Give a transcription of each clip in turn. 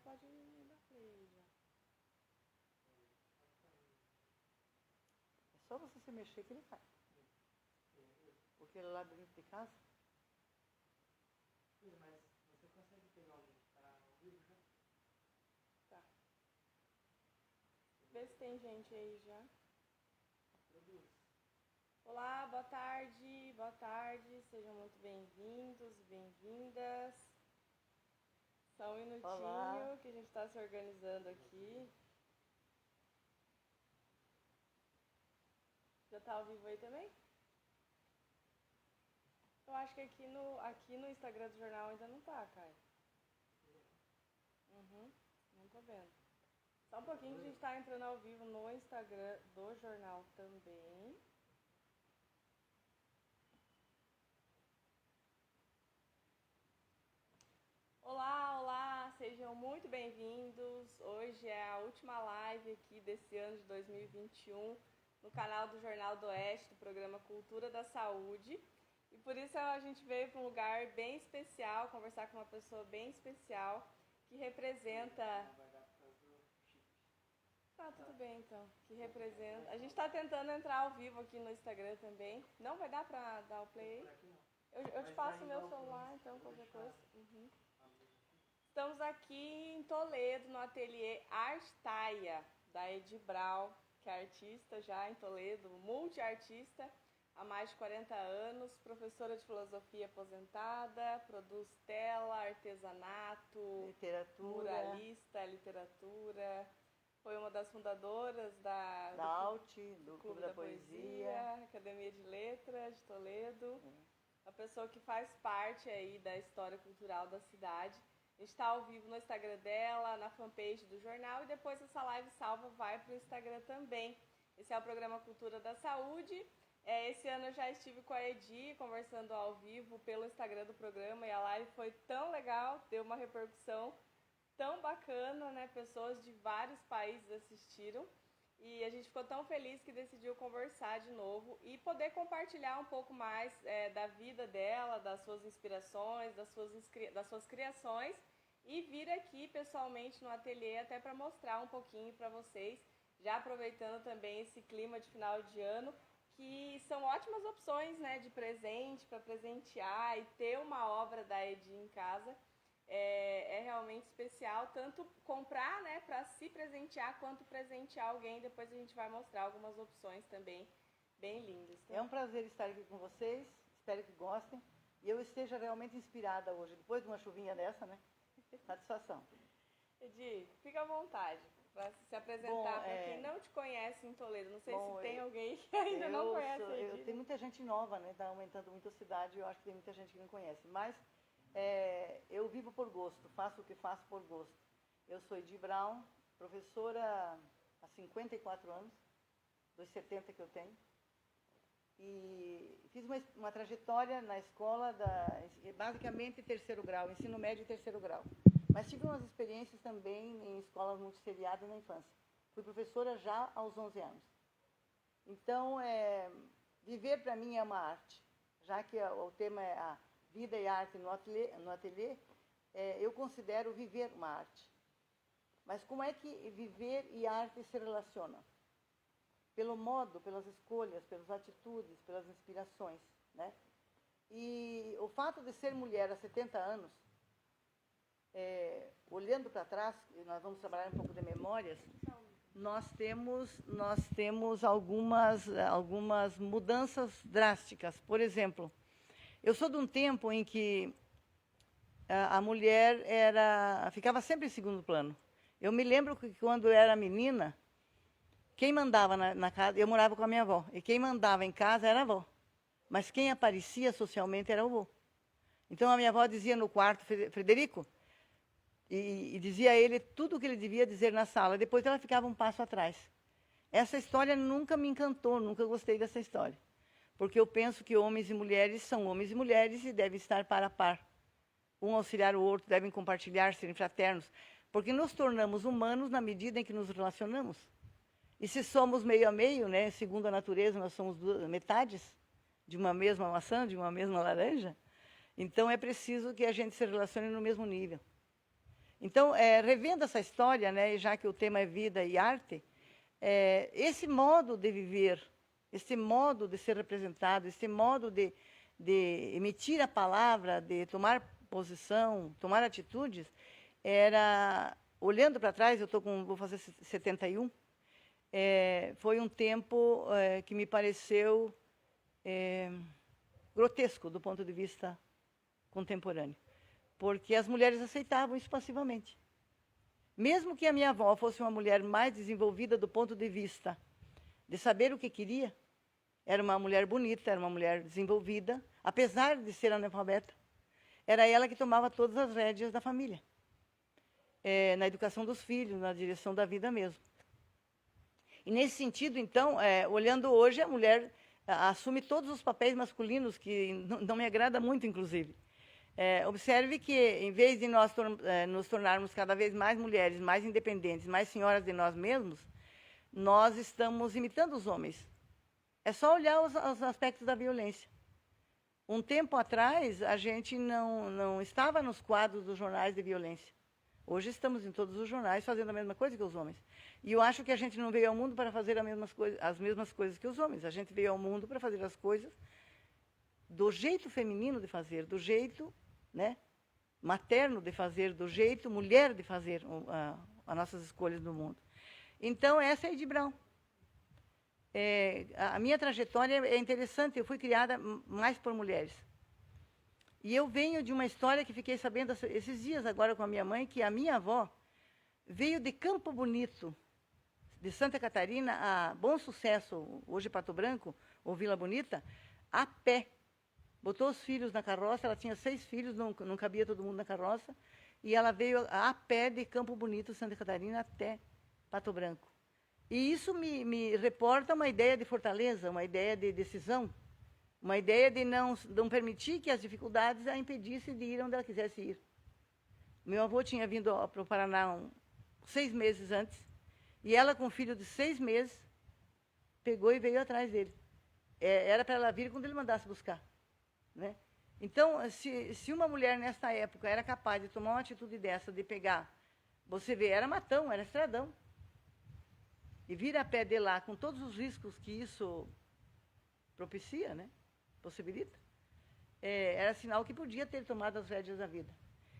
pode dar play aí já. É só você se mexer que ele faz. Porque ele é labirinto de casa. Mas você consegue pegar o link para ao vivo já? Tá. Vê se tem gente aí já. Produz. Olá, boa tarde, sejam muito bem-vindos e bem-vindas. Só um minutinho. Olá. Que a gente está se organizando aqui. Já está ao vivo aí também? Eu acho que aqui no Instagram do jornal ainda não tá, Caio. Não tô vendo. Só um pouquinho que a gente está entrando ao vivo no Instagram do jornal também. Olá, sejam muito bem-vindos. Hoje é a última live aqui desse ano de 2021 no canal do Jornal do Oeste, do programa Cultura da Saúde. E por isso a gente veio para um lugar bem especial, conversar com uma pessoa bem especial que representa... Ah, tudo bem então. Que representa... A gente está tentando entrar ao vivo aqui no Instagram também. Não vai dar para dar o play? Eu te passo o meu celular, então, qualquer coisa. Estamos aqui em Toledo, no ateliê Artaia, da Edi Brau, que é artista já em Toledo, multiartista, há mais de 40 anos, professora de filosofia aposentada, produz tela, artesanato, muralista, literatura. Foi uma das fundadoras da ALT, do Clube da Poesia, Academia de Letras de Toledo. Uma pessoa que faz parte aí da história cultural da cidade. A gente está ao vivo no Instagram dela, na fanpage do jornal, e depois essa live salva vai para o Instagram também. Esse é o programa Cultura da Saúde. Esse ano eu já estive com a Edi conversando ao vivo pelo Instagram do programa, e a live foi tão legal, deu uma repercussão tão bacana, né? Pessoas de vários países assistiram. E a gente ficou tão feliz que decidiu conversar de novo e poder compartilhar um pouco mais da vida dela, das suas inspirações, das suas criações, e vir aqui pessoalmente no ateliê até para mostrar um pouquinho para vocês, já aproveitando também esse clima de final de ano, que são ótimas opções, né, de presente, para presentear e ter uma obra da Edi em casa. É realmente especial, tanto comprar, né, para se presentear, quanto presentear alguém. Depois a gente vai mostrar algumas opções também bem lindas. Tá? É um prazer estar aqui com vocês, espero que gostem. E eu esteja realmente inspirada hoje, depois de uma chuvinha dessa, né? Satisfação. Edi, fica à vontade para se apresentar para quem não te conhece em Toledo. Não sei se tem alguém que ainda não conhece a Edi. Tem muita gente nova, né? Está aumentando muito a cidade, eu acho que tem muita gente que não conhece. Mas eu vivo por gosto, faço o que faço por gosto. Eu sou Edi Brau, professora há 54 anos, dos 70 que eu tenho. E fiz uma trajetória na escola, basicamente terceiro grau, ensino médio e terceiro grau. Mas tive umas experiências também em escolas multisseriadas na infância. Fui professora já aos 11 anos. Então, viver para mim é uma arte. Já que o tema é a vida e arte no ateliê, eu considero viver uma arte. Mas como é que viver e arte se relacionam? Pelo modo, pelas escolhas, pelas atitudes, pelas inspirações, né? E o fato de ser mulher há 70 anos, olhando para trás, nós vamos trabalhar um pouco de memórias, nós temos algumas mudanças drásticas. Por exemplo, eu sou de um tempo em que a mulher ficava sempre em segundo plano. Eu me lembro que quando eu era menina, quem mandava na casa, eu morava com a minha avó, e quem mandava em casa era a avó. Mas quem aparecia socialmente era o avô. Então a minha avó dizia no quarto, Frederico, e dizia a ele tudo o que ele devia dizer na sala. Depois ela ficava um passo atrás. Essa história nunca me encantou, nunca gostei dessa história. Porque eu penso que homens e mulheres são homens e mulheres e devem estar par a par. Um auxiliar o outro, devem compartilhar, serem fraternos. Porque nos tornamos humanos na medida em que nos relacionamos. E se somos meio a meio, né, segundo a natureza, nós somos metades de uma mesma maçã, de uma mesma laranja, então é preciso que a gente se relacione no mesmo nível. Então, revendo essa história, né, e já que o tema é vida e arte, esse modo de viver, esse modo de ser representado, esse modo de emitir a palavra, de tomar posição, tomar atitudes, era, olhando para trás, vou fazer 71, foi um tempo que me pareceu grotesco do ponto de vista contemporâneo, porque as mulheres aceitavam isso passivamente. Mesmo que a minha avó fosse uma mulher mais desenvolvida do ponto de vista de saber o que queria, era uma mulher bonita, era uma mulher desenvolvida, apesar de ser analfabeta, era ela que tomava todas as rédeas da família, na educação dos filhos, na direção da vida mesmo. E nesse sentido, então, olhando hoje, a mulher assume todos os papéis masculinos, que não me agrada muito, inclusive. Observe que, em vez de nós nos tornarmos cada vez mais mulheres, mais independentes, mais senhoras de nós mesmos, nós estamos imitando os homens. É só olhar os aspectos da violência. Um tempo atrás, a gente não estava nos quadros dos jornais de violência. Hoje estamos em todos os jornais fazendo a mesma coisa que os homens. E eu acho que a gente não veio ao mundo para fazer as mesmas coisas que os homens. A gente veio ao mundo para fazer as coisas do jeito feminino de fazer, do jeito, né, materno de fazer, do jeito mulher de fazer as nossas escolhas no mundo. Então, essa é Edith Brown. A minha trajetória é interessante, eu fui criada mais por mulheres. E eu venho de uma história que fiquei sabendo esses dias agora com a minha mãe, que a minha avó veio de Campo Bonito, de Santa Catarina, a Bom Sucesso, hoje Pato Branco, ou Vila Bonita, a pé. Botou os filhos na carroça, ela tinha 6 filhos, não cabia todo mundo na carroça, e ela veio a pé de Campo Bonito, Santa Catarina, até Pato Branco. E isso me reporta uma ideia de fortaleza, uma ideia de decisão, uma ideia de não permitir que as dificuldades a impedissem de ir onde ela quisesse ir. Meu avô tinha vindo para o Paraná 6 meses antes, e ela, com um filho de 6 meses, pegou e veio atrás dele. Era para ela vir quando ele mandasse buscar, né? Então, se uma mulher nessa época era capaz de tomar uma atitude dessa, de pegar, você vê, era matão, era estradão, e vir a pé de lá, com todos os riscos que isso propicia, né? Possibilita, era sinal que podia ter tomado as rédeas da vida.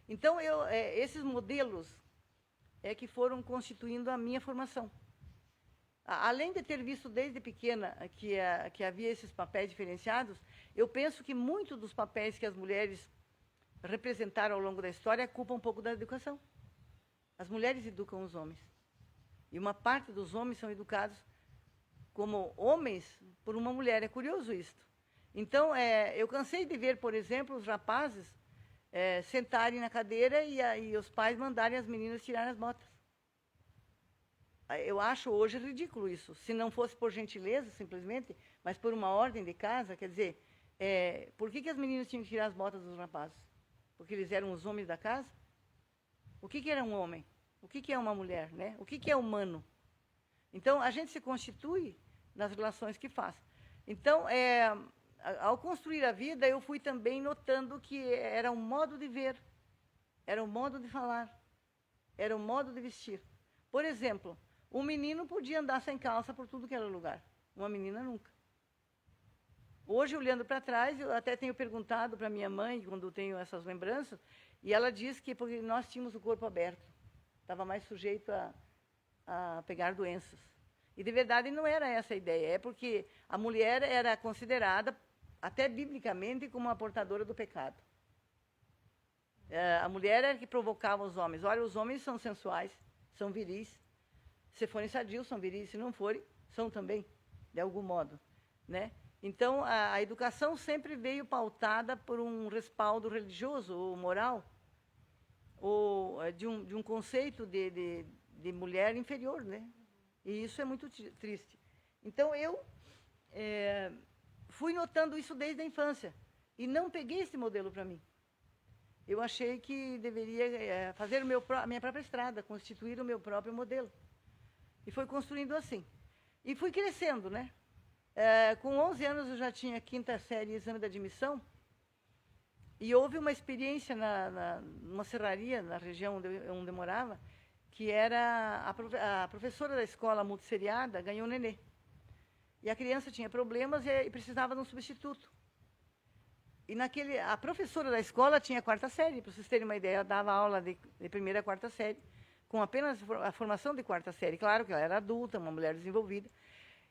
Então, esses modelos que foram constituindo a minha formação. Além de ter visto desde pequena que havia esses papéis diferenciados, eu penso que muitos dos papéis que as mulheres representaram ao longo da história culpam um pouco da educação. As mulheres educam os homens. E uma parte dos homens são educados como homens por uma mulher. É curioso isto. Então, eu cansei de ver, por exemplo, os rapazes sentarem na cadeira e os pais mandarem as meninas tirarem as botas. Eu acho hoje ridículo isso. Se não fosse por gentileza, simplesmente, mas por uma ordem de casa, quer dizer, por que as meninas tinham que tirar as botas dos rapazes? Porque eles eram os homens da casa? O que era um homem? O que é uma mulher, né? O que é humano? Então, a gente se constitui nas relações que faz. Então, ao construir a vida, eu fui também notando que era um modo de ver, era um modo de falar, era um modo de vestir. Por exemplo, um menino podia andar sem calça por tudo que era lugar, uma menina nunca. Hoje, olhando para trás, eu até tenho perguntado para minha mãe, quando tenho essas lembranças, e ela diz que porque nós tínhamos o corpo aberto, estava mais sujeito a pegar doenças. E, de verdade, não era essa a ideia. É porque a mulher era considerada, até biblicamente, como a portadora do pecado. A mulher era que provocava os homens. Olha, os homens são sensuais, são viris. Se forem sadios, são viris. Se não forem, são também, de algum modo, né? Então, a educação sempre veio pautada por um respaldo religioso ou moral, ou de um conceito de mulher inferior, né? E isso é muito triste. Então, eu fui notando isso desde a infância e não peguei esse modelo para mim. Eu achei que deveria fazer a minha própria estrada, constituir o meu próprio modelo. E foi construindo assim. E fui crescendo, né? Com 11 anos eu já tinha 5ª série exame de admissão E houve uma experiência numa serraria, na região onde eu morava, que era a professora da escola multisseriada ganhou um nenê. E a criança tinha problemas e precisava de um substituto. E a professora da escola tinha 4ª série, para vocês terem uma ideia, ela dava aula de 1ª a 4ª série, com apenas a formação de 4ª série. Claro que ela era adulta, uma mulher desenvolvida.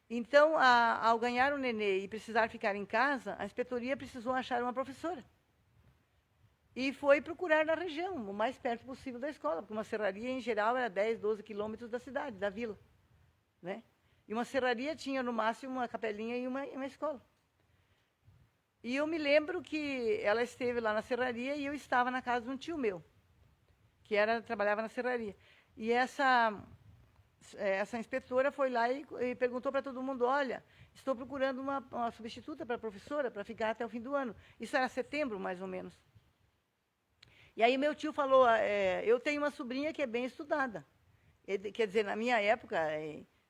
Então, ao ganhar o nenê e precisar ficar em casa, a inspetoria precisou achar uma professora. E foi procurar na região, o mais perto possível da escola, porque uma serraria, em geral, era 10, 12 quilômetros da cidade, da vila. Né? E uma serraria tinha, no máximo, uma capelinha e uma escola. E eu me lembro que ela esteve lá na serraria e eu estava na casa de um tio meu, que trabalhava na serraria. E essa inspetora foi lá e perguntou para todo mundo, olha, estou procurando uma substituta para a professora, para ficar até o fim do ano. Isso era setembro, mais ou menos. E aí meu tio falou, eu tenho uma sobrinha que é bem estudada. Quer dizer, na minha época,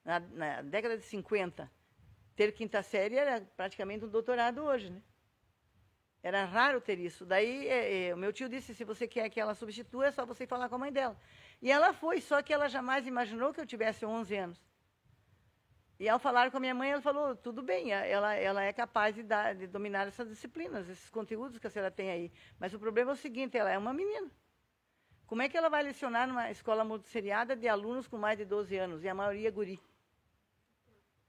na década de 50, ter 5ª série era praticamente um doutorado hoje, né? Era raro ter isso. Daí o meu tio disse, se você quer que ela substitua, é só você falar com a mãe dela. E ela foi, só que ela jamais imaginou que eu tivesse 11 anos. E ao falar com a minha mãe, ela falou, tudo bem, ela é capaz de dominar essas disciplinas, esses conteúdos que a senhora tem aí. Mas o problema é o seguinte, ela é uma menina. Como é que ela vai lecionar numa escola multisseriada de alunos com mais de 12 anos, e a maioria guri?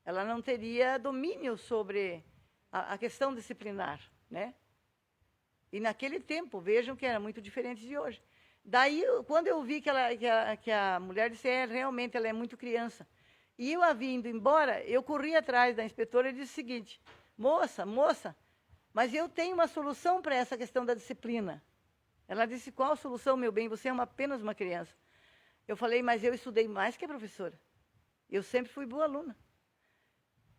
Ela não teria domínio sobre a questão disciplinar, né? E naquele tempo, vejam que era muito diferente de hoje. Daí, quando eu vi que a mulher disse, realmente, ela é muito criança. E eu a vi indo embora, eu corri atrás da inspetora e disse o seguinte, moça, mas eu tenho uma solução para essa questão da disciplina. Ela disse, qual a solução, meu bem? Você é apenas uma criança. Eu falei, mas eu estudei mais que a professora. Eu sempre fui boa aluna.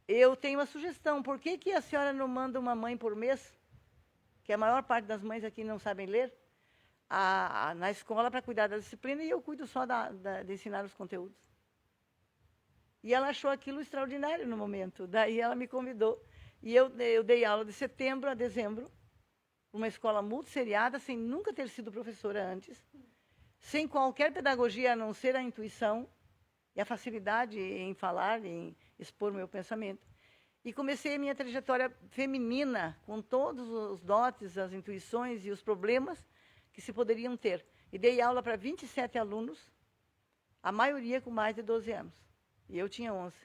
Eu tenho uma sugestão, por que a senhora não manda uma mãe por mês, que a maior parte das mães aqui não sabem ler, na escola para cuidar da disciplina e eu cuido só de ensinar os conteúdos. E ela achou aquilo extraordinário no momento. Daí ela me convidou. E eu dei aula de setembro a dezembro, uma escola multisseriada, sem nunca ter sido professora antes, sem qualquer pedagogia a não ser a intuição e a facilidade em falar, em expor meu pensamento. E comecei a minha trajetória feminina, com todos os dotes, as intuições e os problemas que se poderiam ter. E dei aula para 27 alunos, a maioria com mais de 12 anos. E eu tinha 11.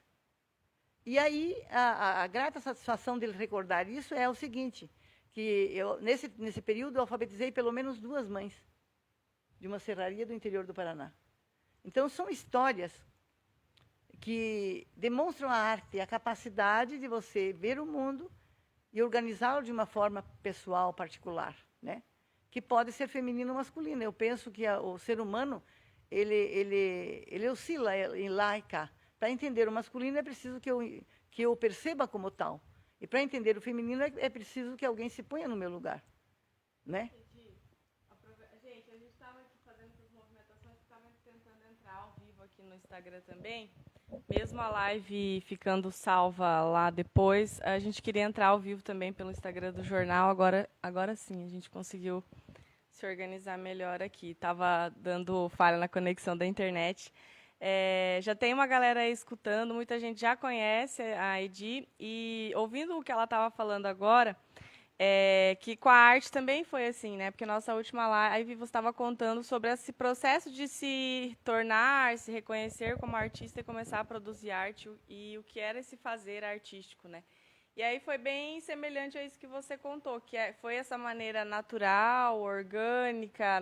E aí, a grata satisfação de recordar isso é o seguinte, que eu, nesse período, eu alfabetizei pelo menos 2 mães de uma serraria do interior do Paraná. Então, são histórias que demonstram a arte, a capacidade de você ver o mundo e organizá-lo de uma forma pessoal, particular, né? Que pode ser feminino ou masculino. Eu penso que o ser humano, ele oscila em lá e cá. Para entender o masculino é preciso que eu perceba como tal. E para entender o feminino é preciso que alguém se ponha no meu lugar, né? Gente, a gente estava aqui fazendo essas movimentações, estava tentando entrar ao vivo aqui no Instagram também. Mesmo a live ficando salva lá depois, a gente queria entrar ao vivo também pelo Instagram do jornal. Agora sim, a gente conseguiu se organizar melhor aqui. Estava dando falha na conexão da internet. Já tem uma galera aí escutando, muita gente já conhece a Edi, e ouvindo o que ela estava falando agora, que com a arte também foi assim, né? Porque nossa última live você estava contando sobre esse processo de se tornar, se reconhecer como artista e começar a produzir arte, e o que era esse fazer artístico, né? E aí foi bem semelhante a isso que você contou, que foi essa maneira natural, orgânica,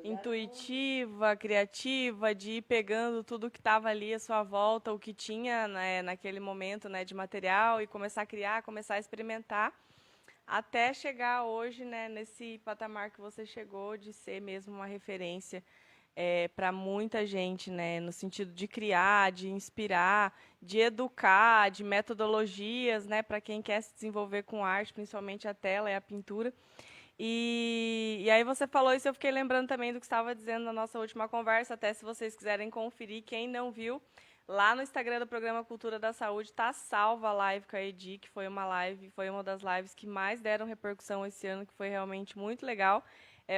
intuitiva, criativa, de ir pegando tudo que estava ali à sua volta, o que tinha, né, naquele momento, né, de material, e começar a criar, começar a experimentar, até chegar hoje, né, nesse patamar que você chegou, de ser mesmo uma referência para muita gente, né, no sentido de criar, de inspirar, de educar, de metodologias, né, para quem quer se desenvolver com arte, principalmente a tela e a pintura. E aí você falou isso, eu fiquei lembrando também do que estava dizendo na nossa última conversa, até se vocês quiserem conferir, quem não viu, Lá no Instagram do Programa Cultura da Saúde está salva a live com a Edi, que foi uma das lives que mais deram repercussão esse ano, que foi realmente muito legal.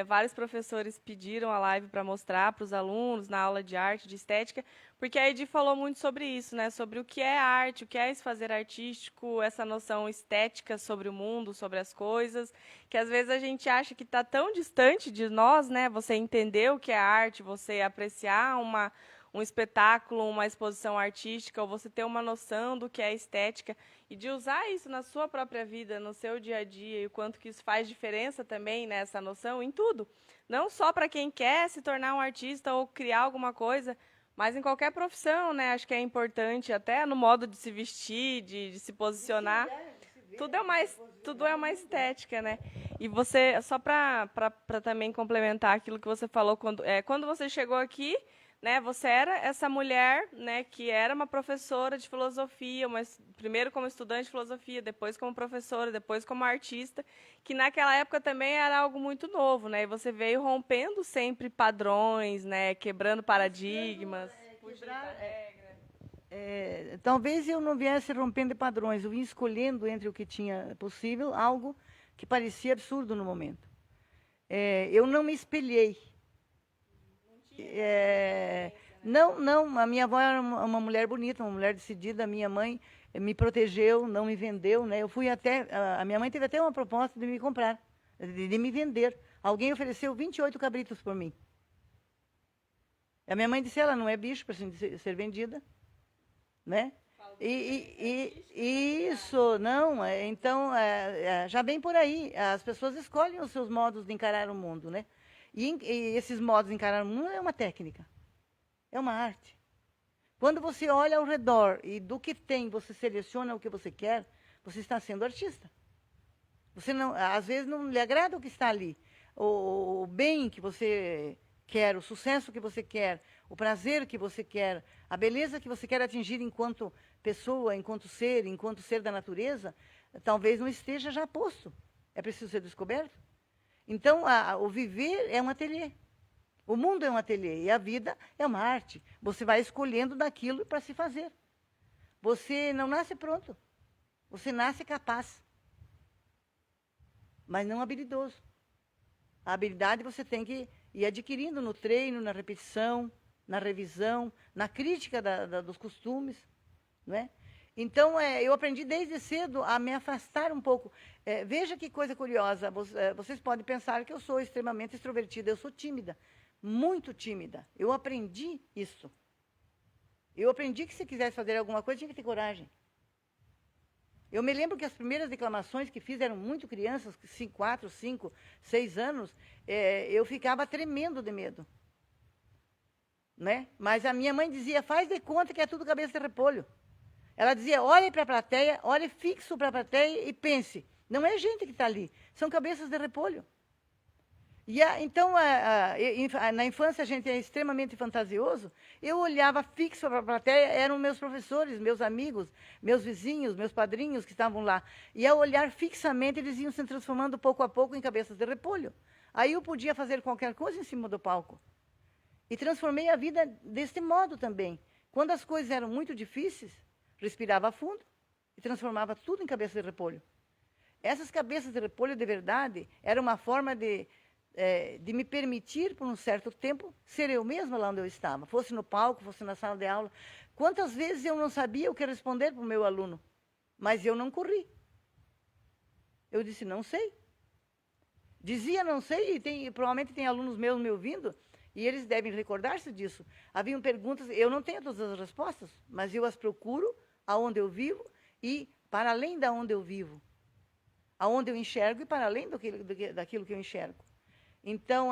Vários professores pediram a live para mostrar para os alunos na aula de arte, de estética, porque a Edi falou muito sobre isso, né? Sobre o que é arte, o que é esse fazer artístico, essa noção estética sobre o mundo, sobre as coisas, que às vezes a gente acha que está tão distante de nós, né? Você entender o que é arte, você apreciar um espetáculo, uma exposição artística, ou você ter uma noção do que é estética e de usar isso na sua própria vida, no seu dia a dia, e o quanto que isso faz diferença também, né, essa noção, em tudo. Não só para quem quer se tornar um artista ou criar alguma coisa, mas em qualquer profissão, né? Acho que é importante, até no modo de se vestir, de se posicionar. Tudo é uma estética, né? E você, só para também complementar aquilo que você falou, quando você chegou aqui, né, você era essa mulher, né, que era uma professora de filosofia, mas primeiro como estudante de filosofia, depois como professora, depois como artista, que naquela época também era algo muito novo, né? E você veio rompendo sempre padrões, né, quebrando paradigmas, fugindo da regra. Talvez eu não viesse rompendo padrões, eu vim escolhendo entre o que tinha possível algo que parecia absurdo no momento. Eu não me espelhei. Não, a minha avó era uma mulher bonita, uma mulher decidida, a minha mãe me protegeu, não me vendeu, né? Eu fui até, a minha mãe teve até uma proposta de me comprar, de me vender. Alguém ofereceu 28 cabritos por mim. A minha mãe disse, ela não é bicho para ser vendida, né? Isso, não, então, já vem por aí, as pessoas escolhem os seus modos de encarar o mundo, né? E esses modos de encarar o mundo não é uma técnica, é uma arte. Quando você olha ao redor e do que tem, você seleciona o que você quer, você está sendo artista. Você não, às vezes não lhe agrada o que está ali. O bem que você quer, o sucesso que você quer, o prazer que você quer, a beleza que você quer atingir enquanto pessoa, enquanto ser da natureza, talvez não esteja já posto. É preciso ser descoberto. Então, o viver é um ateliê. O mundo é um ateliê e a vida é uma arte. Você vai escolhendo daquilo para se fazer. Você não nasce pronto. Você nasce capaz, mas não habilidoso. A habilidade você tem que ir adquirindo no treino, na repetição, na revisão, na crítica dos costumes, não é? Então, eu aprendi desde cedo a me afastar um pouco. Veja que coisa curiosa, vocês podem pensar que eu sou extremamente extrovertida, eu sou tímida, muito tímida. Eu aprendi isso. Eu aprendi que se quisesse fazer alguma coisa, tinha que ter coragem. Eu me lembro que as primeiras declamações que fiz eram muito crianças, 4, 5, 6 anos, eu ficava tremendo de medo. Né? Mas a minha mãe dizia, faz de conta que é tudo cabeça de repolho. Ela dizia, olhe para a plateia, olhe fixo para a plateia e pense. Não é gente que está ali, são cabeças de repolho. Então, na infância a gente é extremamente fantasioso. Eu olhava fixo para a plateia, eram meus professores, meus amigos, meus vizinhos, meus padrinhos que estavam lá. E ao olhar fixamente, eles iam se transformando pouco a pouco em cabeças de repolho. Aí eu podia fazer qualquer coisa em cima do palco. E transformei a vida deste modo também. Quando as coisas eram muito difíceis, respirava fundo e transformava tudo em cabeça de repolho. Essas cabeças de repolho, de verdade, era uma forma de me permitir, por um certo tempo, ser eu mesma lá onde eu estava. Fosse no palco, fosse na sala de aula. Quantas vezes eu não sabia o que responder para o meu aluno, mas eu não corri. Eu disse, não sei. Dizia não sei, e provavelmente tem alunos meus me ouvindo, e eles devem recordar-se disso. Haviam perguntas, eu não tenho todas as respostas, mas eu as procuro aonde eu vivo e para além da onde eu vivo. Aonde eu enxergo e para além daquilo que eu enxergo. Então,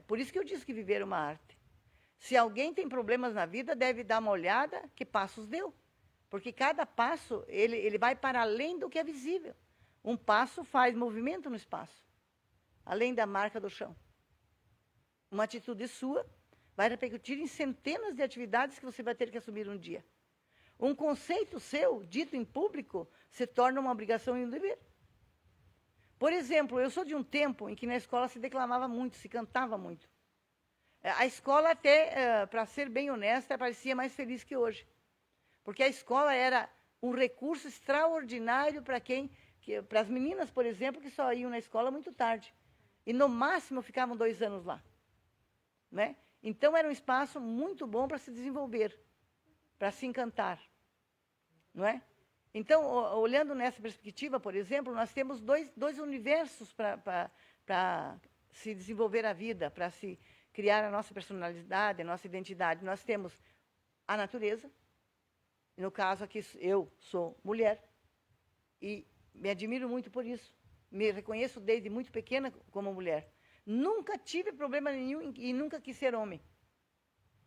por isso que eu disse que viver é uma arte. Se alguém tem problemas na vida, deve dar uma olhada que passos deu. Porque cada passo, ele vai para além do que é visível. Um passo faz movimento no espaço, além da marca do chão. Uma atitude sua vai repercutir em centenas de atividades que você vai ter que assumir um dia. Um conceito seu, dito em público, se torna uma obrigação e um dever. Por exemplo, eu sou de um tempo em que na escola se declamava muito, se cantava muito. A escola até, para ser bem honesta, parecia mais feliz que hoje. Porque a escola era um recurso extraordinário para as meninas, por exemplo, que só iam na escola muito tarde. E, no máximo, ficavam 2 anos lá. Né? Então, era um espaço muito bom para se desenvolver, para se encantar. Não é? Então, olhando nessa perspectiva, por exemplo, nós temos dois universos para se desenvolver a vida, para se criar a nossa personalidade, a nossa identidade. Nós temos a natureza, no caso aqui eu sou mulher, e me admiro muito por isso. Me reconheço desde muito pequena como mulher. Nunca tive problema nenhum e nunca quis ser homem,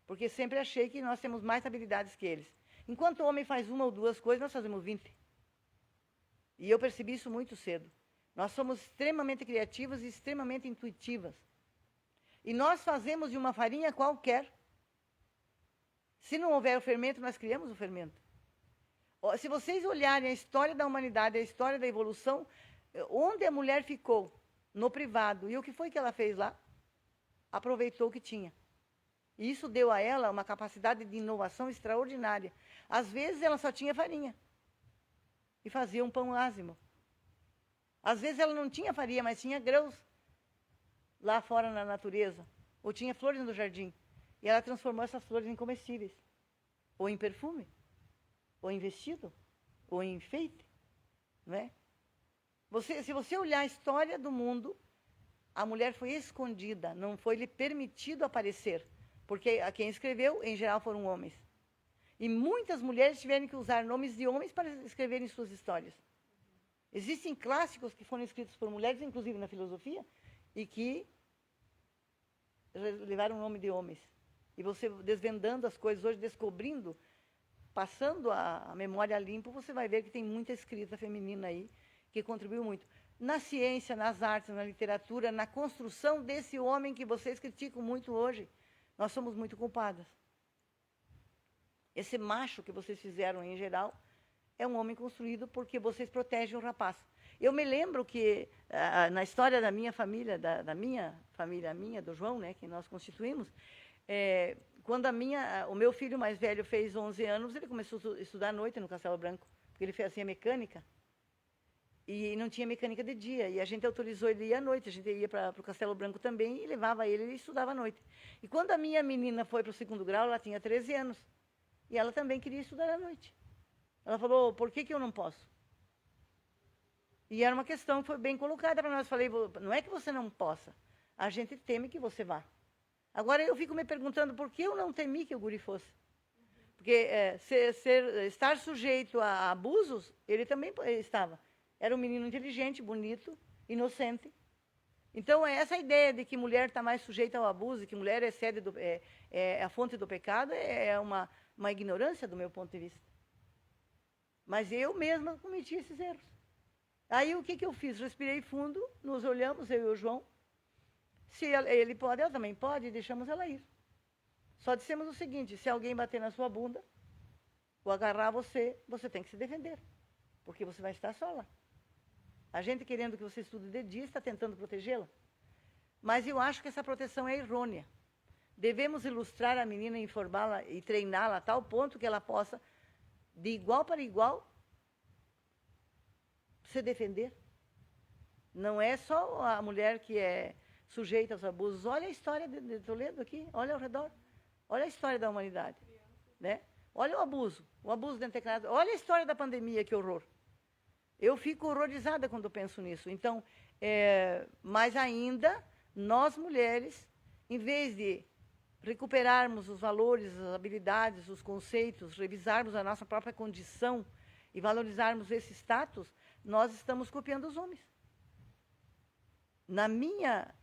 porque sempre achei que nós temos mais habilidades que eles. Enquanto o homem faz 1 ou 2 coisas, nós fazemos 20. E eu percebi isso muito cedo. Nós somos extremamente criativas e extremamente intuitivas. E nós fazemos de uma farinha qualquer. Se não houver o fermento, nós criamos o fermento. Se vocês olharem a história da humanidade, a história da evolução, onde a mulher ficou no privado, e o que foi que ela fez lá? Aproveitou o que tinha. E isso deu a ela uma capacidade de inovação extraordinária. Às vezes, ela só tinha farinha. E fazia um pão ázimo. Às vezes, ela não tinha farinha, mas tinha grãos lá fora na natureza. Ou tinha flores no jardim. E ela transformou essas flores em comestíveis. Ou em perfume. Ou em vestido. Ou em enfeite. Não é? Se você olhar a história do mundo, a mulher foi escondida. Não foi lhe permitido aparecer. Porque quem escreveu, em geral, foram homens. E muitas mulheres tiveram que usar nomes de homens para escreverem suas histórias. Existem clássicos que foram escritos por mulheres, inclusive na filosofia, e que levaram o nome de homens. E você desvendando as coisas hoje, descobrindo, passando a memória limpa, você vai ver que tem muita escrita feminina aí que contribuiu muito. Na ciência, nas artes, na literatura, na construção desse homem que vocês criticam muito hoje, nós somos muito culpadas. Esse macho que vocês fizeram, em geral, é um homem construído porque vocês protegem o rapaz. Eu me lembro que, na história da minha família, da minha família, do João, né, que nós constituímos, quando o meu filho mais velho fez 11 anos, ele começou a estudar à noite no Castelo Branco, porque ele fazia mecânica. E não tinha mecânica de dia. E a gente autorizou ele ir à noite. A gente ia para o Castelo Branco também e levava ele e estudava à noite. E quando a minha menina foi para o 2º grau, ela tinha 13 anos. E ela também queria estudar à noite. Ela falou, por que eu não posso? E era uma questão que foi bem colocada para nós. Falei, não é que você não possa. A gente teme que você vá. Agora eu fico me perguntando por que eu não temi que o guri fosse. Porque estar sujeito a abusos, ele também estava. Era um menino inteligente, bonito, inocente. Então, essa ideia de que mulher está mais sujeita ao abuso, que mulher é a fonte do pecado, é uma ignorância do meu ponto de vista. Mas eu mesma cometi esses erros. Aí, o que eu fiz? Respirei fundo, nos olhamos, eu e o João. Se ele pode, ela também pode, e deixamos ela ir. Só dissemos o seguinte, se alguém bater na sua bunda, ou agarrar você tem que se defender. Porque você vai estar só lá. A gente querendo que você estude de dia está tentando protegê-la. Mas eu acho que essa proteção é errônea. Devemos ilustrar a menina, informá-la e treiná-la a tal ponto que ela possa, de igual para igual, se defender. Não é só a mulher que é sujeita aos abusos. Olha a história de Toledo aqui, olha ao redor. Olha a história da humanidade. Né? Olha o abuso dentro de casa. Olha a história da pandemia, que horror. Eu fico horrorizada quando penso nisso. Então, mas ainda, nós mulheres, em vez de recuperarmos os valores, as habilidades, os conceitos, revisarmos a nossa própria condição e valorizarmos esse status, nós estamos copiando os homens. Na minha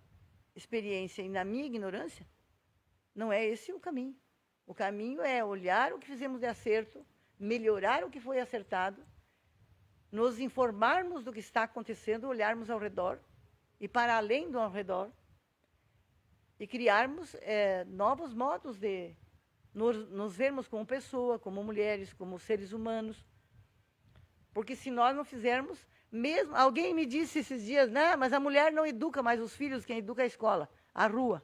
experiência e na minha ignorância, não é esse o caminho. O caminho é olhar o que fizemos de acerto, melhorar o que foi acertado, nos informarmos do que está acontecendo, olharmos ao redor e para além do ao redor e criarmos novos modos de nos vermos como pessoa, como mulheres, como seres humanos. Porque se nós não fizermos, mesmo alguém me disse esses dias, não, mas a mulher não educa mais os filhos, quem educa é a escola, a rua.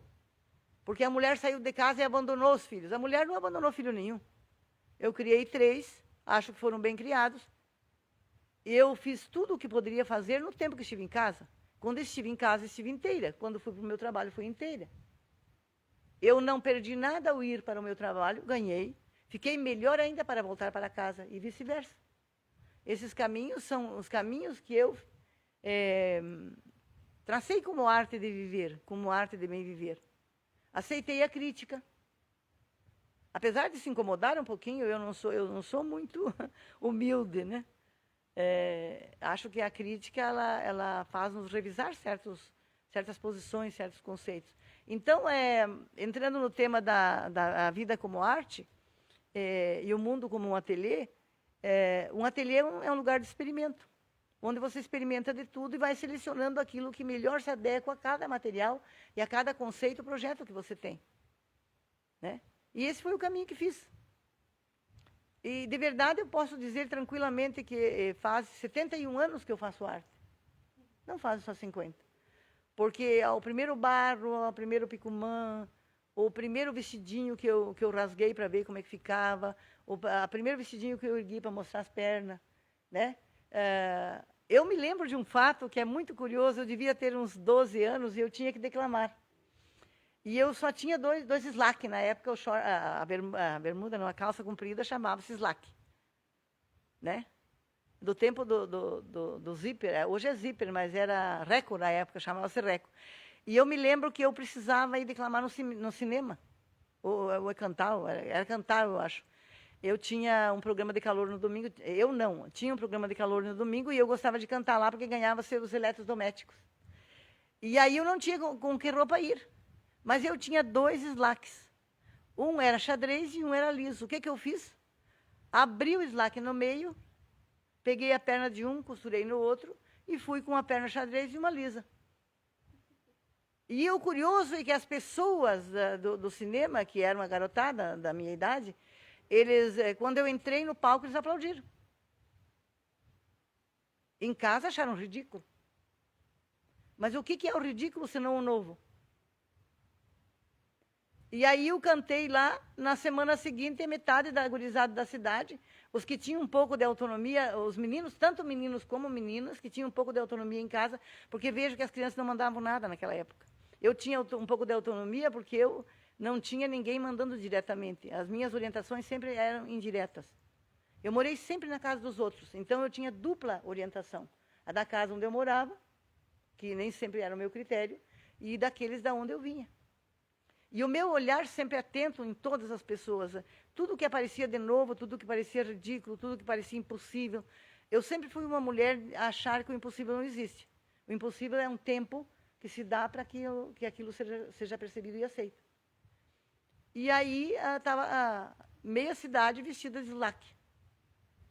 Porque a mulher saiu de casa e abandonou os filhos. A mulher não abandonou filho nenhum. Eu criei 3 acho que foram bem criados. Eu fiz tudo o que poderia fazer no tempo que estive em casa. Quando estive em casa, estive inteira. Quando fui para o meu trabalho, fui inteira. Eu não perdi nada ao ir para o meu trabalho, ganhei. Fiquei melhor ainda para voltar para casa e vice-versa. Esses caminhos são os caminhos que eu tracei como arte de viver, como arte de bem viver. Aceitei a crítica. Apesar de se incomodar um pouquinho, eu não sou muito humilde, né? Acho que a crítica ela faz nos revisar certas posições, certos conceitos. Então, entrando no tema da vida como arte e o mundo como um ateliê é um lugar de experimento, onde você experimenta de tudo e vai selecionando aquilo que melhor se adequa a cada material e a cada conceito, projeto que você tem, né? E esse foi o caminho que fiz. E, de verdade, eu posso dizer tranquilamente que faz 71 anos que eu faço arte. Não faz só 50. Porque o primeiro barro, o primeiro picumã, o primeiro vestidinho que eu rasguei para ver como é que ficava, o primeiro vestidinho que eu ergui para mostrar as pernas, né? Eu me lembro de um fato que é muito curioso. Eu devia ter uns 12 anos e eu tinha que declamar. E eu só tinha dois slack. Na época, a bermuda, não, a calça comprida, chamava-se slack. Né? Do tempo do zíper. Hoje é zíper, mas era reco na época, chamava-se reco. E eu me lembro que eu precisava ir declamar no cinema. Ou cantar, era cantar, eu acho. Eu tinha um programa de calor no domingo. Eu não, tinha um programa de calor no domingo e eu gostava de cantar lá porque ganhava os eletrodomésticos. E aí eu não tinha com que roupa ir. Mas eu tinha 2 slacks. Um era xadrez e um era liso. O que eu fiz? Abri o slack no meio, peguei a perna de um, costurei no outro e fui com uma perna xadrez e uma lisa. E o curioso é que as pessoas do cinema, que eram uma garotada da minha idade, quando eu entrei no palco, eles aplaudiram. Em casa acharam ridículo. Mas o que é o ridículo senão o novo? E aí eu cantei lá, na semana seguinte, metade da gurizada da cidade, os que tinham um pouco de autonomia, os meninos, tanto meninos como meninas, que tinham um pouco de autonomia em casa, porque vejo que as crianças não mandavam nada naquela época. Eu tinha um pouco de autonomia porque eu não tinha ninguém mandando diretamente. As minhas orientações sempre eram indiretas. Eu morei sempre na casa dos outros, então eu tinha dupla orientação. A da casa onde eu morava, que nem sempre era o meu critério, e daqueles da onde eu vinha. E o meu olhar sempre atento em todas as pessoas, tudo que aparecia de novo, tudo que parecia ridículo, tudo que parecia impossível. Eu sempre fui uma mulher a achar que o impossível não existe. O impossível é um tempo que se dá para que aquilo seja percebido e aceito. E aí estava meia cidade vestida de slack,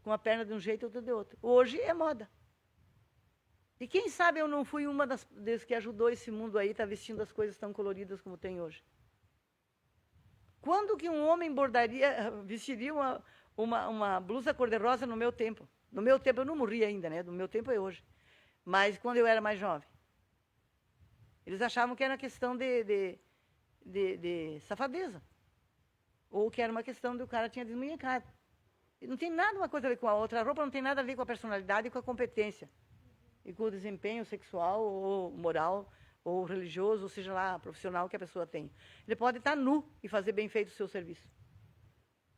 com a perna de um jeito e outra de outro. Hoje é moda. E quem sabe eu não fui uma das que ajudou esse mundo aí a estar vestindo as coisas tão coloridas como tem hoje. Quando que um homem vestiria uma blusa cor-de-rosa no meu tempo? No meu tempo eu não morri ainda, né? No meu tempo é hoje. Mas quando eu era mais jovem. Eles achavam que era uma questão de safadeza. Ou que era uma questão de o cara tinha desmunhecado. E não tem nada uma coisa a ver com a outra. A roupa não tem nada a ver com a personalidade e com a competência. E com o desempenho sexual ou moral ou religioso, ou seja lá, profissional que a pessoa tem. Ele pode estar nu e fazer bem feito o seu serviço.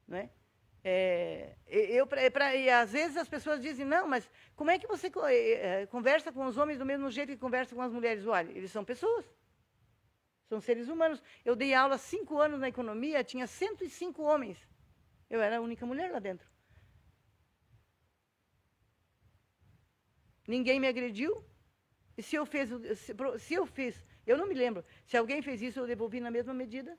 Não é? E às vezes as pessoas dizem, não, mas como é que você conversa com os homens do mesmo jeito que conversa com as mulheres? Olha, eles são pessoas. São seres humanos. Eu dei aula 5 anos na economia, tinha 105 homens. Eu era a única mulher lá dentro. Ninguém me agrediu. E se eu fiz, eu não me lembro. Se alguém fez isso, eu devolvi na mesma medida.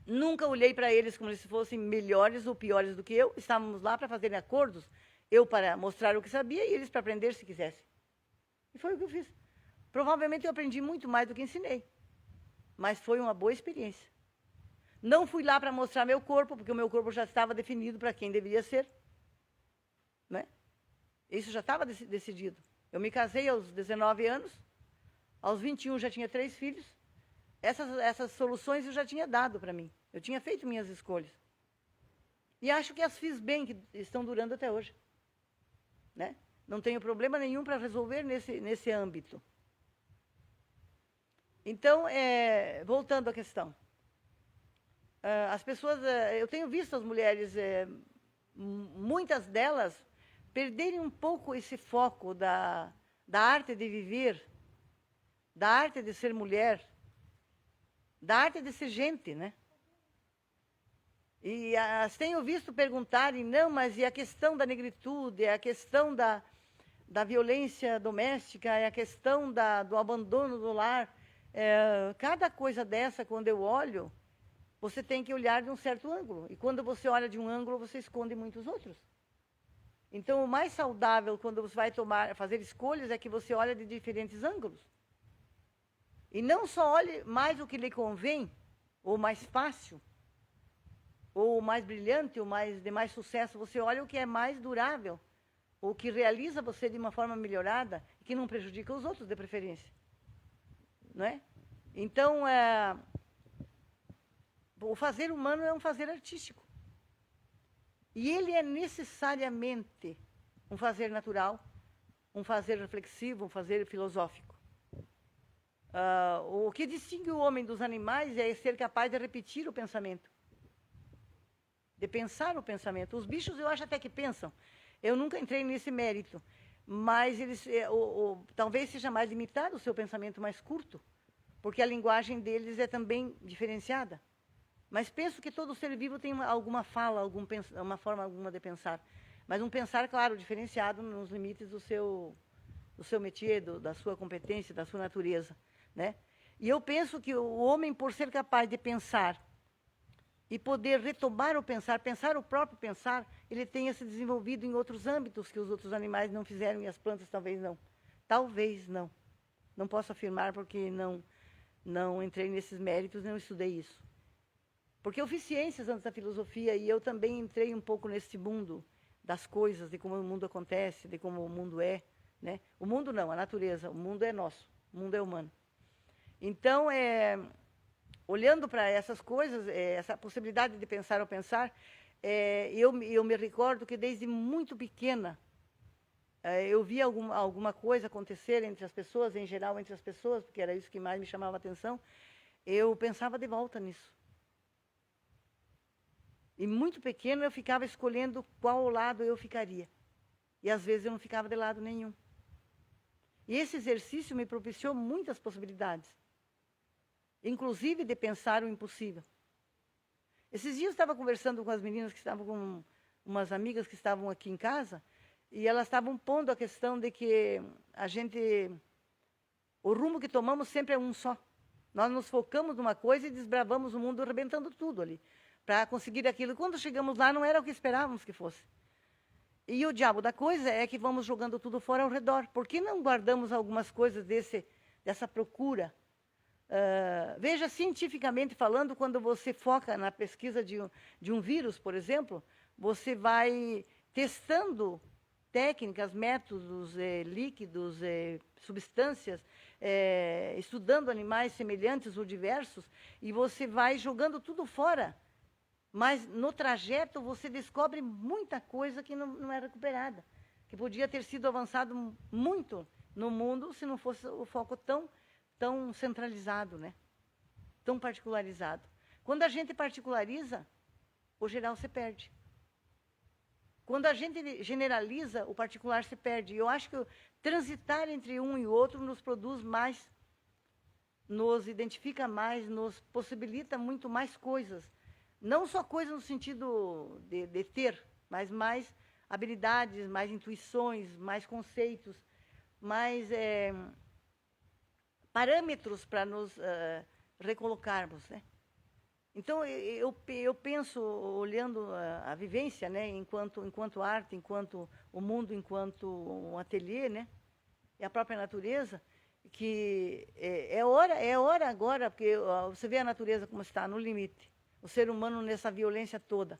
Nunca olhei para eles como se fossem melhores ou piores do que eu. Estávamos lá para fazerem acordos. Eu para mostrar o que sabia e eles para aprender se quisessem. E foi o que eu fiz. Provavelmente eu aprendi muito mais do que ensinei. Mas foi uma boa experiência. Não fui lá para mostrar meu corpo, porque o meu corpo já estava definido para quem deveria ser. Né? Isso já estava decidido. Eu me casei aos 19 anos, aos 21 já tinha 3 filhos. Essas soluções eu já tinha dado para mim. Eu tinha feito minhas escolhas. E acho que as fiz bem, que estão durando até hoje. Né? Não tenho problema nenhum para resolver nesse âmbito. Então, voltando à questão. As pessoas, eu tenho visto as mulheres, muitas delas, perderem um pouco esse foco da arte de viver, da arte de ser mulher, da arte de ser gente, né? E as tenho visto perguntarem, não, mas e a questão da negritude, a questão da violência doméstica, a questão do abandono do lar. Cada coisa dessa, quando eu olho, você tem que olhar de um certo ângulo. E quando você olha de um ângulo, você esconde muitos outros. Então, o mais saudável, quando você vai fazer escolhas, é que você olha de diferentes ângulos. E não só olhe mais o que lhe convém, ou mais fácil, ou mais brilhante, ou de mais sucesso. Você olha o que é mais durável, ou que realiza você de uma forma melhorada, e que não prejudica os outros, de preferência. Não é? Então, o fazer humano é um fazer artístico. E ele é necessariamente um fazer natural, um fazer reflexivo, um fazer filosófico. O que distingue o homem dos animais é ser capaz de repetir o pensamento. De pensar o pensamento. Os bichos eu acho até que pensam. Eu nunca entrei nesse mérito. Mas eles, talvez seja mais limitado o seu pensamento mais curto, porque a linguagem deles é também diferenciada. Mas penso que todo ser vivo tem alguma fala, uma forma alguma de pensar. Mas um pensar, claro, diferenciado nos limites do seu métier, da sua competência, da sua natureza. Né? E eu penso que o homem, por ser capaz de pensar e poder retomar o pensar o próprio pensar, ele tenha se desenvolvido em outros âmbitos que os outros animais não fizeram e as plantas talvez não. Talvez não. Não posso afirmar porque não entrei nesses méritos, não estudei isso. Porque eu fiz ciências antes da filosofia e eu também entrei um pouco nesse mundo das coisas, de como o mundo acontece, de como o mundo é. Né? O mundo não, a natureza. O mundo é nosso, o mundo é humano. Então, olhando para essas coisas, essa possibilidade de pensar ao pensar, eu me recordo que desde muito pequena, eu via alguma coisa acontecer entre as pessoas, em geral entre as pessoas, porque era isso que mais me chamava a atenção, eu pensava de volta nisso. E muito pequeno eu ficava escolhendo qual lado eu ficaria. E às vezes eu não ficava de lado nenhum. E esse exercício me propiciou muitas possibilidades. Inclusive de pensar o impossível. Esses dias eu estava conversando com as meninas que estavam com umas amigas que estavam aqui em casa, e elas estavam pondo a questão de que o rumo que tomamos sempre é um só. Nós nos focamos numa coisa e desbravamos o mundo arrebentando tudo ali, para conseguir aquilo. Quando chegamos lá, não era o que esperávamos que fosse. E o diabo da coisa é que vamos jogando tudo fora ao redor. Por que não guardamos algumas coisas dessa procura? Veja, cientificamente falando, quando você foca na pesquisa de um vírus, por exemplo, você vai testando técnicas, métodos, líquidos, substâncias, estudando animais semelhantes ou diversos, e você vai jogando tudo fora. Mas no trajeto você descobre muita coisa que não é recuperada, que podia ter sido avançado muito no mundo se não fosse o foco tão centralizado, né? Tão particularizado. Quando a gente particulariza, o geral se perde. Quando a gente generaliza, o particular se perde. E eu acho que transitar entre um e outro nos produz mais, nos identifica mais, nos possibilita muito mais coisas. Não só coisas no sentido de ter, mas mais habilidades, mais intuições, mais conceitos, mais parâmetros para nos recolocarmos, né? Então, eu penso, olhando a vivência, né, enquanto arte, enquanto o mundo, enquanto um ateliê, né, e a própria natureza, que é hora agora, porque você vê a natureza como está, no limite, o ser humano nessa violência toda.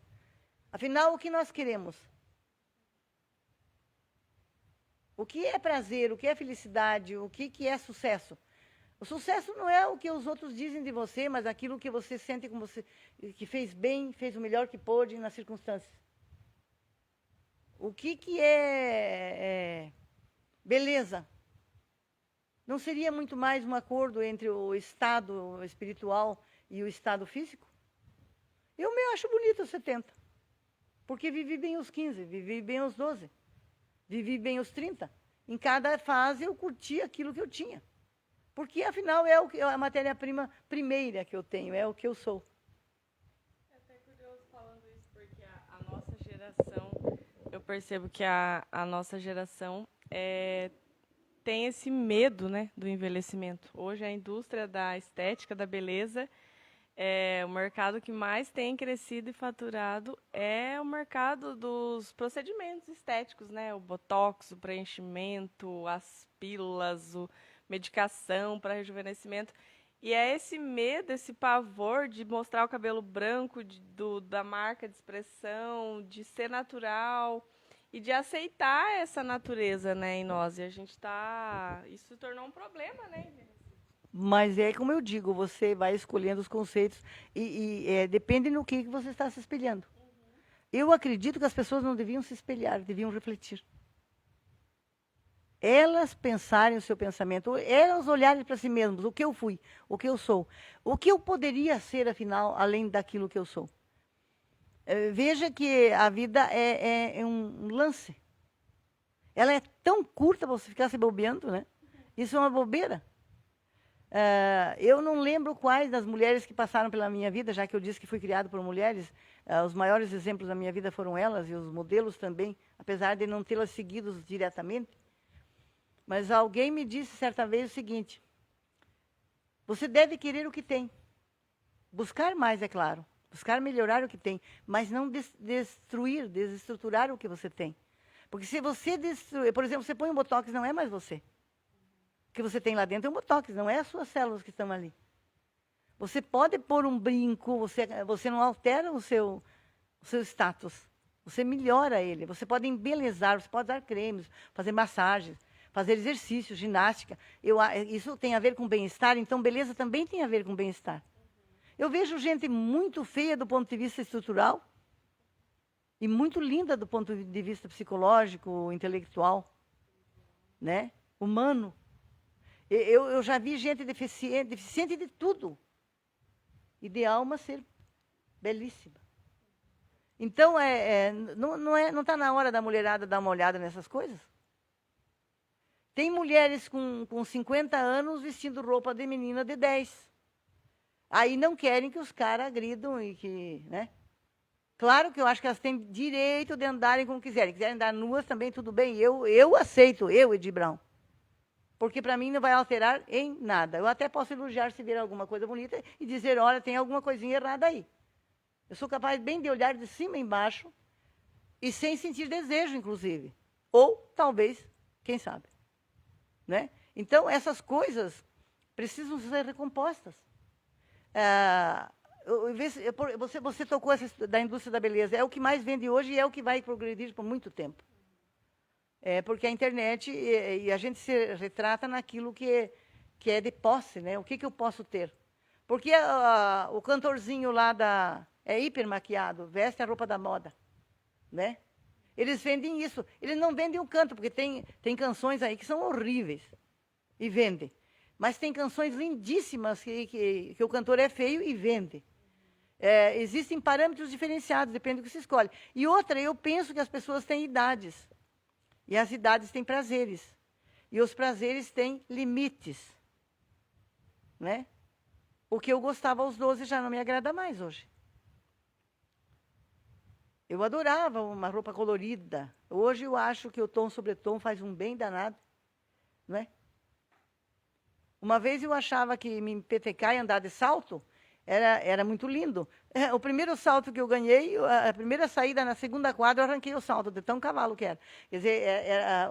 Afinal, o que nós queremos? O que é prazer, o que é felicidade, o que é sucesso? O sucesso não é o que os outros dizem de você, mas aquilo que você sente como você, que fez bem, fez o melhor que pôde nas circunstâncias. O que é beleza? Não seria muito mais um acordo entre o estado espiritual e o estado físico? Eu me acho bonito aos 70, porque vivi bem os 15, vivi bem os 12, vivi bem os 30. Em cada fase eu curti aquilo que eu tinha. Porque, afinal, é a matéria-prima primeira que eu tenho, é o que eu sou. É até curioso falando isso, porque a nossa geração, eu percebo que a nossa geração tem esse medo, né, do envelhecimento. Hoje a indústria da estética, da beleza, o mercado que mais tem crescido e faturado é o mercado dos procedimentos estéticos, né? O botox, o preenchimento, as pílulas, medicação para rejuvenescimento. E é esse medo, esse pavor de mostrar o cabelo branco, da marca de expressão, de ser natural e de aceitar essa natureza, né, em nós. E a gente isso se tornou um problema, né? Mas é como eu digo, você vai escolhendo os conceitos e depende no que você está se espelhando. Eu acredito que as pessoas não deviam se espelhar, deviam refletir. Elas pensarem o seu pensamento, elas olharem para si mesmas, o que eu fui, o que eu sou, o que eu poderia ser, afinal, além daquilo que eu sou. Veja que a vida é um lance. Ela é tão curta para você ficar se bobeando, né? Isso é uma bobeira. Eu não lembro quais das mulheres que passaram pela minha vida, já que eu disse que fui criado por mulheres, os maiores exemplos da minha vida foram elas, e os modelos também, apesar de não tê-las seguido diretamente. Mas alguém me disse certa vez o seguinte: você deve querer o que tem. Buscar mais, é claro. Buscar melhorar o que tem, mas não destruir, desestruturar o que você tem. Porque se você destruir, por exemplo, você põe um botox, não é mais você. O que você tem lá dentro é um botox, não é as suas células que estão ali. Você pode pôr um brinco, você não altera o seu status. Você melhora ele. Você pode embelezar, você pode dar cremes, fazer massagens, fazer exercícios, ginástica. Isso tem a ver com bem-estar, então beleza também tem a ver com bem-estar. Eu vejo gente muito feia do ponto de vista estrutural e muito linda do ponto de vista psicológico, intelectual, né? Humano. Eu já vi gente deficiente de tudo. E de alma ser belíssima. Então, não está na hora da mulherada dar uma olhada nessas coisas? Tem mulheres com 50 anos vestindo roupa de menina de 10. Aí não querem que os caras agridam e que, né? Claro que eu acho que elas têm direito de andarem como quiserem. Quiserem andar nuas também, tudo bem. Eu aceito, Edi Brown. Porque para mim não vai alterar em nada. Eu até posso elogiar se vir alguma coisa bonita e dizer, olha, tem alguma coisinha errada aí. Eu sou capaz bem de olhar de cima e embaixo e sem sentir desejo, inclusive. Ou, talvez, quem sabe. Né? Então, essas coisas precisam ser recompostas. Você tocou da indústria da beleza. É o que mais vende hoje e é o que vai progredir por muito tempo. Porque a internet, e a gente se retrata naquilo que é de posse, né? O que eu posso ter? Porque o cantorzinho lá é hiper maquiado, veste a roupa da moda, né? Eles vendem isso. Eles não vendem o canto, porque tem canções aí que são horríveis e vendem. Mas tem canções lindíssimas que o cantor é feio e vende. Existem parâmetros diferenciados, depende do que se escolhe. E outra, eu penso que as pessoas têm idades. E as idades têm prazeres. E os prazeres têm limites. Né? O que eu gostava aos 12 já não me agrada mais hoje. Eu adorava uma roupa colorida. Hoje eu acho que o tom sobre tom faz um bem danado. Não é? Uma vez eu achava que me empetecar e andar de salto era muito lindo. O primeiro salto que eu ganhei, a primeira saída na segunda quadra, eu arranquei o salto, de tão cavalo que era. Quer dizer,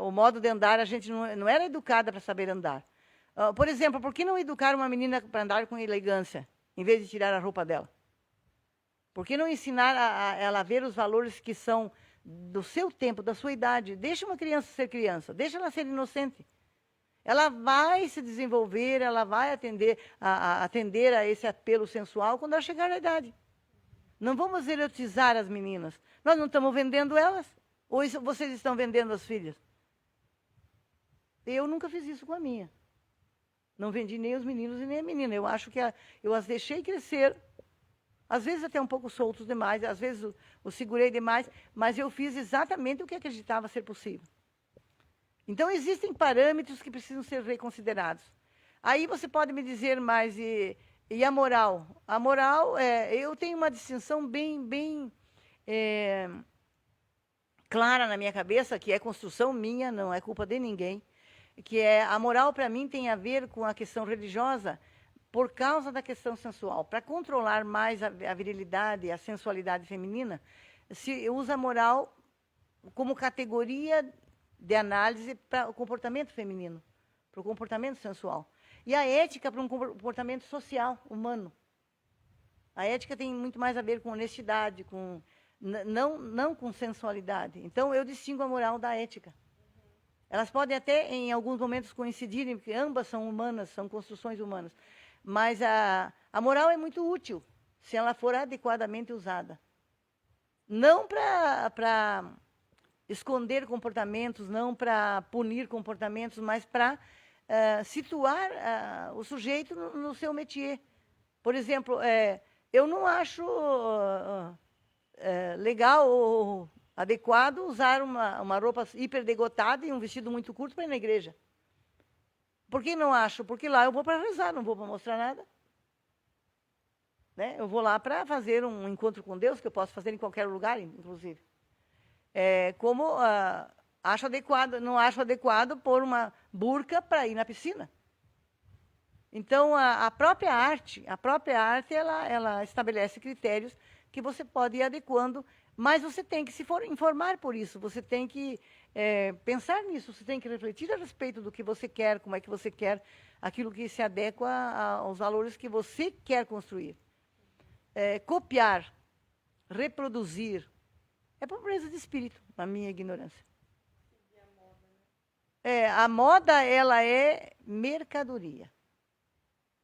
o modo de andar, a gente não era educada para saber andar. Por exemplo, por que não educar uma menina para andar com elegância, em vez de tirar a roupa dela? Por que não ensinar ela a ver os valores que são do seu tempo, da sua idade? Deixa uma criança ser criança, deixa ela ser inocente. Ela vai se desenvolver, ela vai atender a esse apelo sensual quando ela chegar na idade. Não vamos erotizar as meninas. Nós não estamos vendendo elas. Ou vocês estão vendendo as filhas? Eu nunca fiz isso com a minha. Não vendi nem os meninos e nem a menina. Eu acho que eu as deixei crescer. Às vezes até um pouco soltos demais, às vezes eu segurei demais, mas eu fiz exatamente o que acreditava ser possível. Então, existem parâmetros que precisam ser reconsiderados. Aí você pode me dizer mais, e a moral? A moral, eu tenho uma distinção bem clara na minha cabeça, que é construção minha, não é culpa de ninguém, que a moral, para mim, tem a ver com a questão religiosa, por causa da questão sensual. Para controlar mais a virilidade e a sensualidade feminina, se usa a moral como categoria de análise para o comportamento feminino, para o comportamento sensual. E a ética para um comportamento social, humano. A ética tem muito mais a ver com honestidade, não com sensualidade. Então, eu distingo a moral da ética. Elas podem até, em alguns momentos, coincidirem, porque ambas são humanas, são construções humanas. Mas a moral é muito útil, se ela for adequadamente usada. Não para esconder comportamentos, não para punir comportamentos, mas para situar o sujeito no seu métier. Por exemplo, eu não acho legal ou adequado usar uma roupa hiperdegotada e um vestido muito curto para ir na igreja. Por que não acho? Porque lá eu vou para rezar, não vou para mostrar nada. Né? Eu vou lá para fazer um encontro com Deus, que eu posso fazer em qualquer lugar, inclusive. Acho adequado, não acho adequado pôr uma burca para ir na piscina. Então, a própria arte, ela estabelece critérios que você pode ir adequando, mas você tem que se informar por isso, você tem que pensar nisso, você tem que refletir a respeito do que você quer, como é que você quer, aquilo que se adequa aos valores que você quer construir. Copiar, reproduzir, é pobreza de espírito, na minha ignorância. A moda, ela é mercadoria.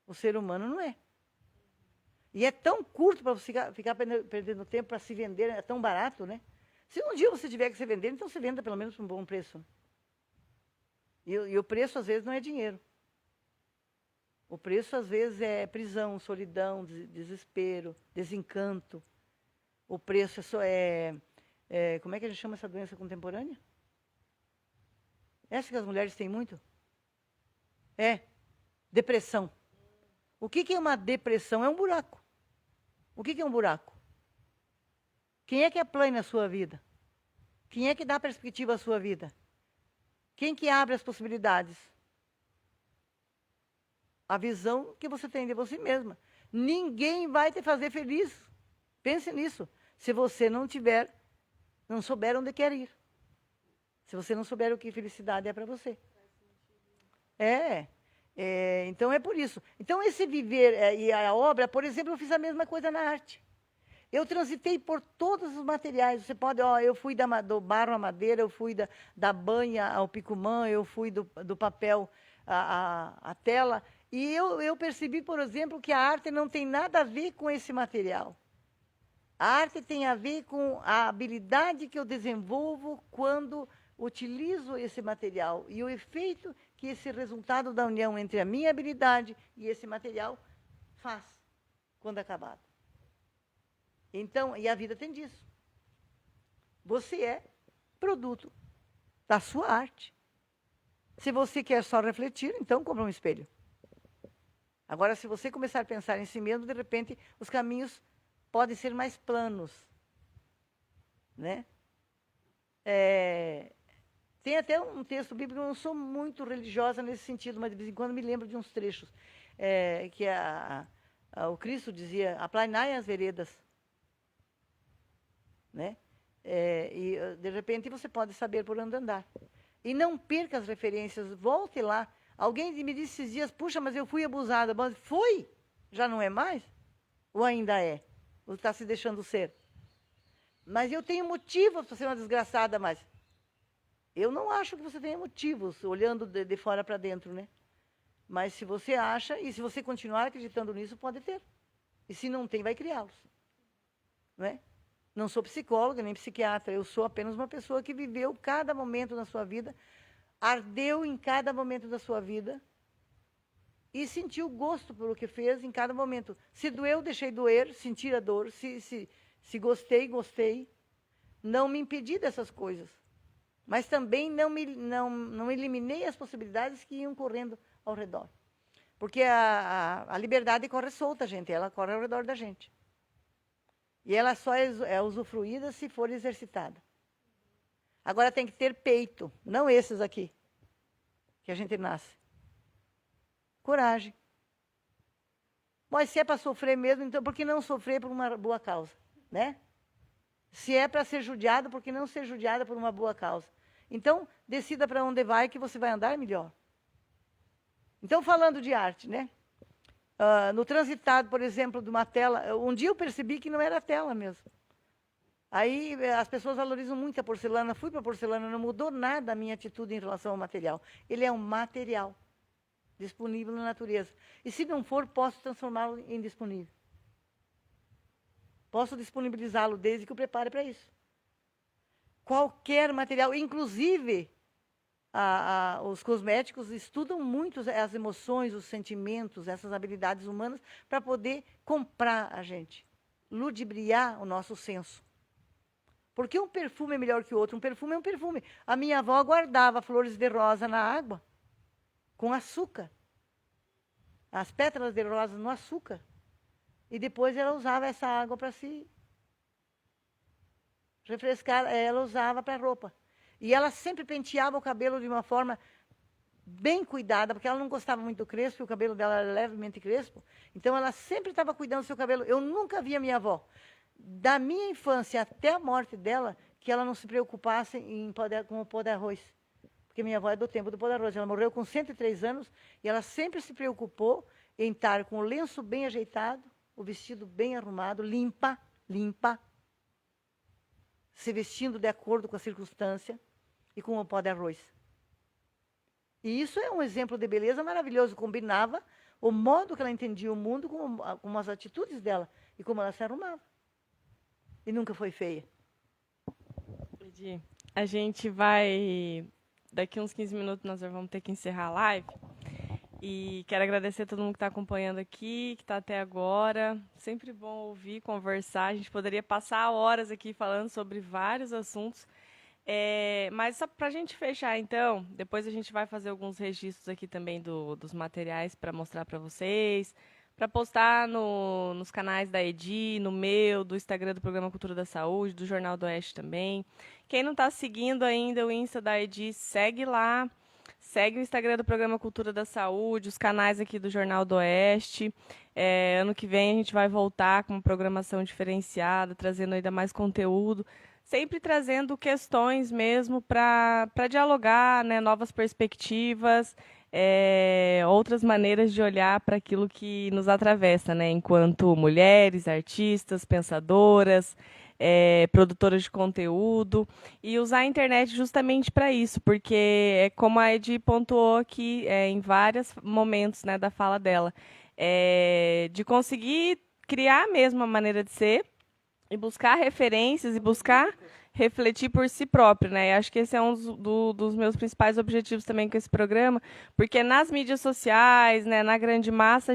O ser humano não é. E é tão curto para você ficar perdendo tempo para se vender, é tão barato, né? Se um dia você tiver que se vender, então você venda pelo menos por um bom preço. E o preço, às vezes, não é dinheiro. O preço, às vezes, é prisão, solidão, desespero, desencanto. O preço como é que a gente chama essa doença contemporânea? Essa que as mulheres têm muito? Depressão. O que é uma depressão? É um buraco. O que é um buraco? Quem é que aplana a sua vida? Quem é que dá perspectiva à sua vida? Quem que abre as possibilidades? A visão que você tem de você mesma. Ninguém vai te fazer feliz. Pense nisso. Se você não souber onde quer ir. Se você não souber o que felicidade é para você. Então, é por isso. Então, esse viver e a obra, por exemplo, eu fiz a mesma coisa na arte. Eu transitei por todos os materiais. Você pode, eu fui do barro à madeira, eu fui da banha ao picumã, eu fui do papel à tela. E eu percebi, por exemplo, que a arte não tem nada a ver com esse material. A arte tem a ver com a habilidade que eu desenvolvo quando utilizo esse material e o efeito que esse resultado da união entre a minha habilidade e esse material faz quando acabado. Então, e a vida tem disso. Você é produto da sua arte. Se você quer só refletir, então compra um espelho. Agora, se você começar a pensar em si mesmo, de repente, os caminhos podem ser mais planos. Né? Tem até um texto bíblico, eu não sou muito religiosa nesse sentido, mas de vez em quando me lembro de uns trechos, que o Cristo dizia, aplanai as veredas. Né? E de repente você pode saber por onde andar. E não perca as referências, volte lá. Alguém me disse esses dias, puxa, mas eu fui abusada. Mas foi? Já não é mais? Ou ainda é? Ou está se deixando ser? Mas eu tenho motivos para ser uma desgraçada, mas Eu não acho que você tenha motivos, olhando de fora para dentro, né? Mas se você acha, e se você continuar acreditando nisso, pode ter. E se não tem, vai criá-los. Não é? Não sou psicóloga, nem psiquiatra. Eu sou apenas uma pessoa que viveu cada momento da sua vida, ardeu em cada momento da sua vida e sentiu gosto pelo que fez em cada momento. Se doeu, deixei doer, sentir a dor. Se gostei, gostei. Não me impedi dessas coisas. Mas também não eliminei as possibilidades que iam correndo ao redor. Porque a liberdade corre solta, gente. Ela corre ao redor da gente. E ela só é usufruída se for exercitada. Agora tem que ter peito, não esses aqui, que a gente nasce. Coragem. Mas se é para sofrer mesmo, então por que não sofrer por uma boa causa? Né? Se é para ser judiado, por que não ser judiada por uma boa causa? Então, decida para onde vai, que você vai andar melhor. Então, falando de arte, né? No transitado, por exemplo, de uma tela, um dia eu percebi que não era tela mesmo. Aí as pessoas valorizam muito a porcelana. Fui para a porcelana, não mudou nada a minha atitude em relação ao material. Ele é um material disponível na natureza. E se não for, posso transformá-lo em disponível. Posso disponibilizá-lo desde que o prepare para isso. Qualquer material, inclusive os cosméticos estudam muito as emoções, os sentimentos, essas habilidades humanas para poder comprar a gente, ludibriar o nosso senso. Porque um perfume é melhor que o outro? Um perfume é um perfume. A minha avó guardava flores de rosa na água, com açúcar. As pétalas de rosa no açúcar. E depois ela usava essa água para se refrescar. Ela usava para roupa. E ela sempre penteava o cabelo de uma forma bem cuidada, porque ela não gostava muito do crespo, o cabelo dela era levemente crespo. Então, ela sempre estava cuidando do seu cabelo. Eu nunca vi a minha avó, da minha infância até a morte dela, que ela não se preocupasse com o pó de arroz. Porque minha avó é do tempo do pó de arroz. Ela morreu com 103 anos e ela sempre se preocupou em estar com o lenço bem ajeitado, o vestido bem arrumado, limpa, se vestindo de acordo com a circunstância e com o pó de arroz. E isso é um exemplo de beleza maravilhoso. Combinava o modo que ela entendia o mundo com as atitudes dela e como ela se arrumava. E nunca foi feia. Edi, a gente vai... Daqui uns 15 minutos nós vamos ter que encerrar a live. E quero agradecer a todo mundo que está acompanhando aqui, que está até agora. Sempre bom ouvir, conversar. A gente poderia passar horas aqui falando sobre vários assuntos. Mas só para a gente fechar, então, depois a gente vai fazer alguns registros aqui também dos materiais para mostrar para vocês, para postar nos canais da Edi, no meu, do Instagram do Programa Cultura da Saúde, do Jornal do Oeste também. Quem não está seguindo ainda o Insta da Edi, segue lá. Segue o Instagram do Programa Cultura da Saúde, os canais aqui do Jornal do Oeste. Ano que vem a gente vai voltar com uma programação diferenciada, trazendo ainda mais conteúdo, sempre trazendo questões mesmo para dialogar, né, novas perspectivas, outras maneiras de olhar para aquilo que nos atravessa, né, enquanto mulheres, artistas, pensadoras, produtoras de conteúdo, e usar a internet justamente para isso, porque, como a Edi pontuou aqui em vários momentos, né, da fala dela, de conseguir criar mesmo a maneira de ser e buscar referências e buscar refletir por si próprio, né? E acho que esse é um dos meus principais objetivos também com esse programa, porque nas mídias sociais, né, na grande massa,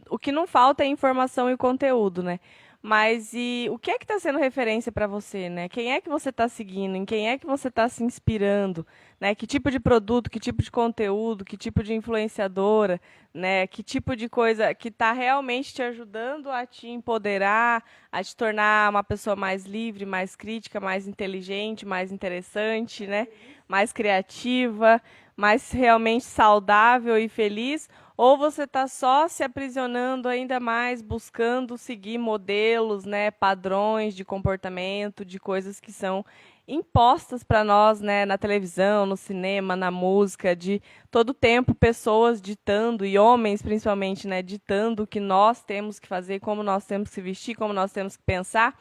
o que não falta é informação e conteúdo, né? Mas e o que é que está sendo referência para você, né? Quem é que você está seguindo? Em quem é que você está se inspirando? Né? Que tipo de produto, que tipo de conteúdo, que tipo de influenciadora, né? Que tipo de coisa que está realmente te ajudando a te empoderar, a te tornar uma pessoa mais livre, mais crítica, mais inteligente, mais interessante, né? Mais criativa, mais realmente saudável e feliz? Ou você está só se aprisionando ainda mais, buscando seguir modelos, né, padrões de comportamento, de coisas que são impostas para nós, né, na televisão, no cinema, na música, de todo tempo pessoas ditando, e homens principalmente, né, ditando o que nós temos que fazer, como nós temos que se vestir, como nós temos que pensar.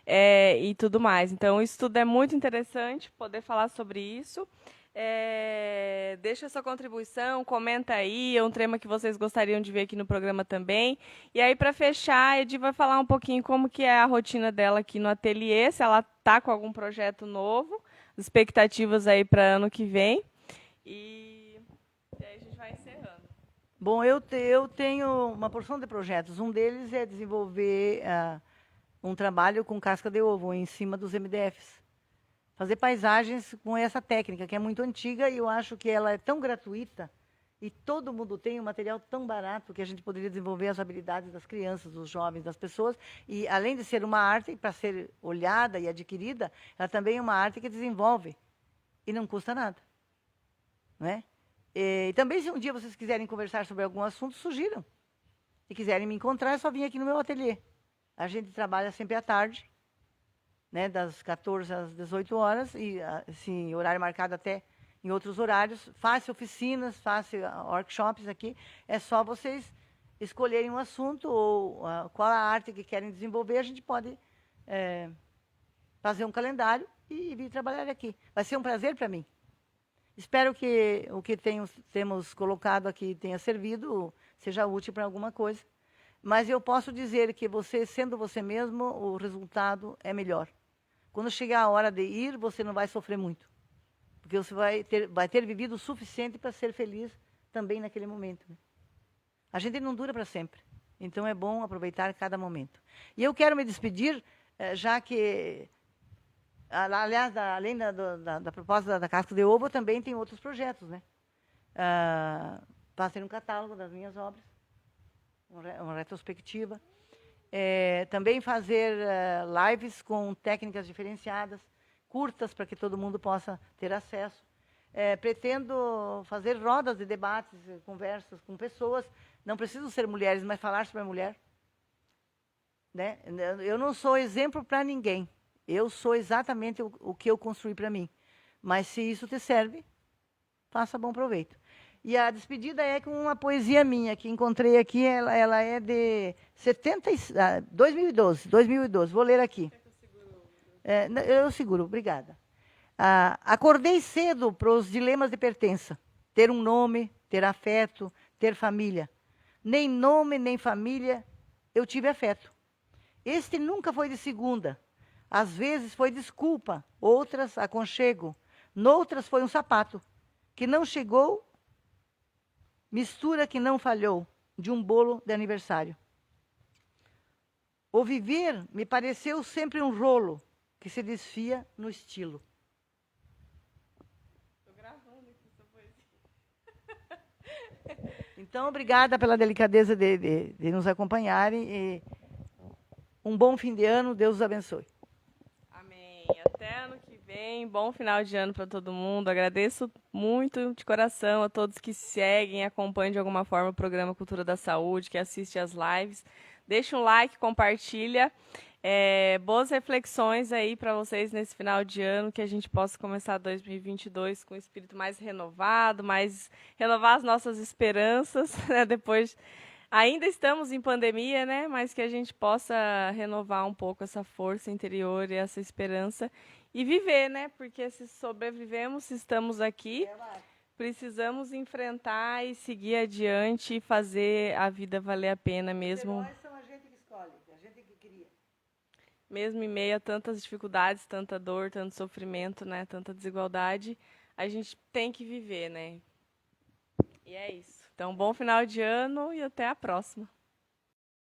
e tudo mais. Então, isso tudo é muito interessante, poder falar sobre isso. Deixa a sua contribuição, comenta aí, é um tema que vocês gostariam de ver aqui no programa também. E aí, para fechar, a Edi vai falar um pouquinho como que é a rotina dela aqui no ateliê, se ela está com algum projeto novo, expectativas aí para ano que vem. E aí a gente vai encerrando. Bom, eu tenho uma porção de projetos. Um deles é desenvolver um trabalho com casca de ovo em cima dos MDFs. Fazer paisagens com essa técnica, que é muito antiga, e eu acho que ela é tão gratuita, e todo mundo tem um material tão barato que a gente poderia desenvolver as habilidades das crianças, dos jovens, das pessoas. E, além de ser uma arte para ser olhada e adquirida, ela também é uma arte que desenvolve e não custa nada. Não é? E também, se um dia vocês quiserem conversar sobre algum assunto, sugiram. Se quiserem me encontrar, é só vir aqui no meu ateliê. A gente trabalha sempre à tarde, né, das 14 às 18 horas, e assim, horário marcado até em outros horários. Faço oficinas, faço workshops aqui. É só vocês escolherem um assunto ou qual a arte que querem desenvolver. A gente pode fazer um calendário e vir trabalhar aqui. Vai ser um prazer para mim. Espero que o que temos colocado aqui tenha servido, seja útil para alguma coisa. Mas eu posso dizer que você, sendo você mesmo, o resultado é melhor. Quando chegar a hora de ir, você não vai sofrer muito. Porque você vai ter vivido o suficiente para ser feliz também naquele momento. Né? A gente não dura para sempre. Então é bom aproveitar cada momento. E eu quero me despedir, já que, aliás, além da proposta da casca de ovo, também tem outros projetos. Né? Passei um catálogo das minhas obras, uma retrospectiva. Também fazer lives com técnicas diferenciadas, curtas, para que todo mundo possa ter acesso. Pretendo fazer rodas de debates, conversas com pessoas. Não precisam ser mulheres, mas falar sobre a mulher. Né? Eu não sou exemplo para ninguém. Eu sou exatamente o que eu construí para mim. Mas se isso te serve, faça bom proveito. E a despedida é com uma poesia minha, que encontrei aqui, ela é de 2012. Vou ler aqui. Eu seguro, obrigada. Acordei cedo para os dilemas de pertença. Ter um nome, ter afeto, ter família. Nem nome, nem família, eu tive afeto. Este nunca foi de segunda. Às vezes foi desculpa, outras aconchego. Noutras foi um sapato, que não chegou. Mistura que não falhou, de um bolo de aniversário. O viver me pareceu sempre um rolo que se desfia no estilo. Estou gravando aqui essa poesia. Então, obrigada pela delicadeza de nos acompanharem. E um bom fim de ano, Deus os abençoe. Amém. Até ano que vem, bom final de ano para todo mundo. Agradeço muito de coração a todos que seguem, acompanham de alguma forma o programa Cultura da Saúde, que assiste às lives. Deixa um like, compartilha. Boas reflexões aí para vocês nesse final de ano, que a gente possa começar 2022 com um espírito mais renovado, mais renovar as nossas esperanças, né? Depois, ainda estamos em pandemia, né? Mas que a gente possa renovar um pouco essa força interior e essa esperança e viver, né? Porque se sobrevivemos, se estamos aqui, precisamos enfrentar e seguir adiante e fazer a vida valer a pena mesmo. Os heróis são a gente que escolhe, a gente que cria. Mesmo em meio a tantas dificuldades, tanta dor, tanto sofrimento, né? Tanta desigualdade, a gente tem que viver, né? E é isso. Então, bom final de ano e até a próxima.